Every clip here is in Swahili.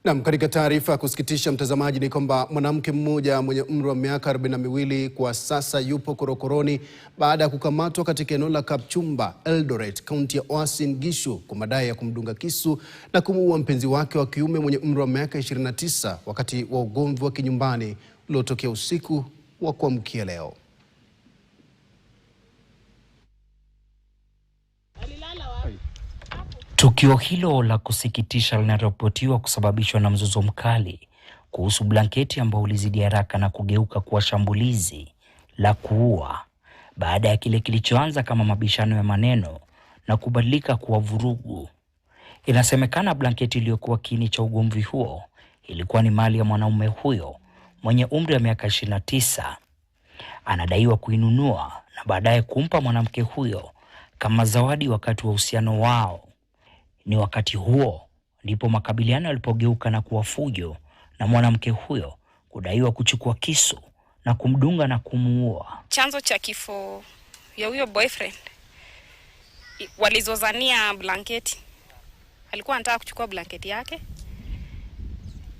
Naam, katika taarifa ya kusikitisha mtazamaji ni kwamba mwanamke mmoja mwenye umri wa miaka 42 kwa sasa yupo korokoroni baada ya kukamatwa katika eneo la Kapchumba, Eldoret, kaunti ya Uasin Gishu kwa madai ya kumdunga kisu na kumuua mpenzi wake wa kiume mwenye umri wa miaka 29 wakati wa ugomvi wa kinyumbani uliotokea usiku wa kuamkia leo. Tukio hilo la kusikitisha linaripotiwa kusababishwa na mzozo mkali kuhusu blanketi ambao ulizidi haraka na kugeuka kuwa shambulizi la kuua baada ya kile kilichoanza kama mabishano ya maneno na kubadilika kuwa vurugu. Inasemekana blanketi iliyokuwa kiini cha ugomvi huo ilikuwa ni mali ya mwanaume huyo mwenye umri wa miaka 29. Anadaiwa kuinunua na baadaye kumpa mwanamke huyo kama zawadi wakati wa uhusiano wao. Ni wakati huo ndipo makabiliano yalipogeuka na kuwa fujo na mwanamke huyo kudaiwa kuchukua kisu na kumdunga na kumuua. Chanzo cha kifo ya huyo boyfriend, walizozania blanketi. Alikuwa anataka kuchukua blanketi yake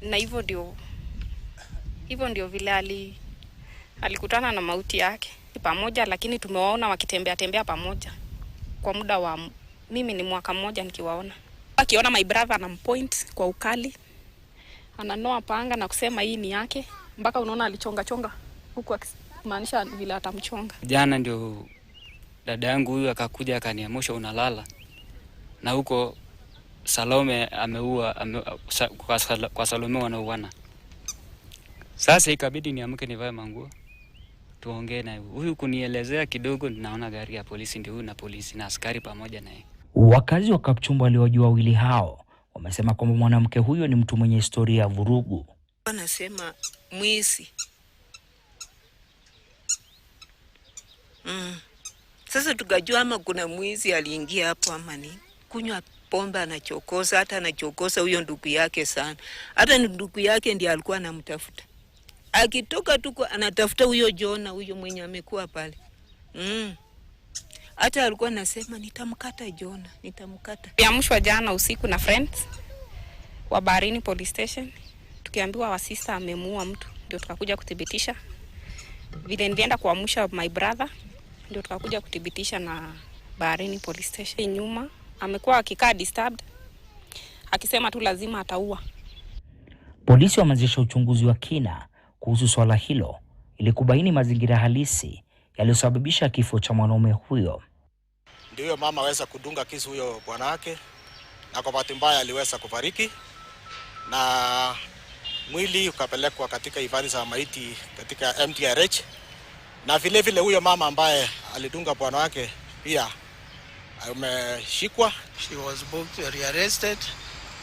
na hivyo ndio vile alikutana na mauti yake pamoja, lakini tumewaona wakitembea pamoja kwa muda wa mimi ni mwaka mmoja nikiwaona. Akiona my brother anampoint kwa ukali, ananoa panga na kusema hii ni yake, mpaka unaona alichonga huku akimaanisha vile atamchonga. Jana ndio dada yangu huyu akakuja akaniamsha, unalala na huko Salome ameua kwa Salome wanauana. Sasa ikabidi niamke nivae manguo tuongee na huyu kunielezea kidogo. Ninaona gari ya polisi ndio huyu na polisi na askari pamoja naye. Wakazi wa Kapchumba waliojua wawili hao wamesema kwamba mwanamke huyo ni mtu mwenye historia ya vurugu. Wanasema mwizi. Sasa tukajua ama kuna mwizi aliingia hapo ama ni kunywa pombe anachokoza, hata anachokoza huyo ndugu yake sana. Hata ndugu yake ndiye alikuwa anamtafuta. Akitoka tuko anatafuta huyo Jona, huyo mwenye amekuwa pale. Hata alikuwa anasema nitamkata Jona, nitamkata. Tuliamshwa jana usiku na friends wa Baharini police station, tukiambiwa wa sister amemuua mtu, ndio tukakuja kuthibitisha. Vile nilienda kuamsha my brother, ndio tukakuja kuthibitisha na Baharini police station. Nyuma amekuwa akikaa disturbed, akisema tu lazima ataua. Polisi wameanzisha uchunguzi wa kina kuhusu swala hilo ili kubaini mazingira halisi yaliyosababisha kifo cha mwanaume huyo. Ndio mama aweza kudunga kisu huyo bwana wake, na kwa bahati mbaya aliweza kufariki na mwili ukapelekwa katika hifadhi za maiti katika MTRH, na vile vile huyo mama ambaye alidunga bwana wake pia ameshikwa. She was booked, rearrested,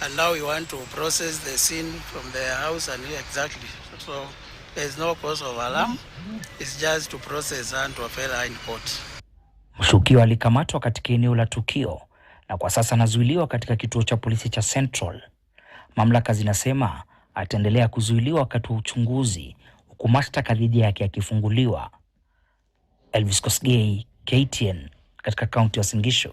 and now we want to process the scene from their house and exactly. So there is no cause of alarm. It's just to process and to file in court. Mshukiwa alikamatwa katika eneo la tukio na kwa sasa anazuiliwa katika kituo cha polisi cha Central. Mamlaka zinasema ataendelea kuzuiliwa wakati wa uchunguzi huku mashtaka dhidi yake yakifunguliwa. Elvis Kosgei, KTN, katika kaunti ya Uasin Gishu.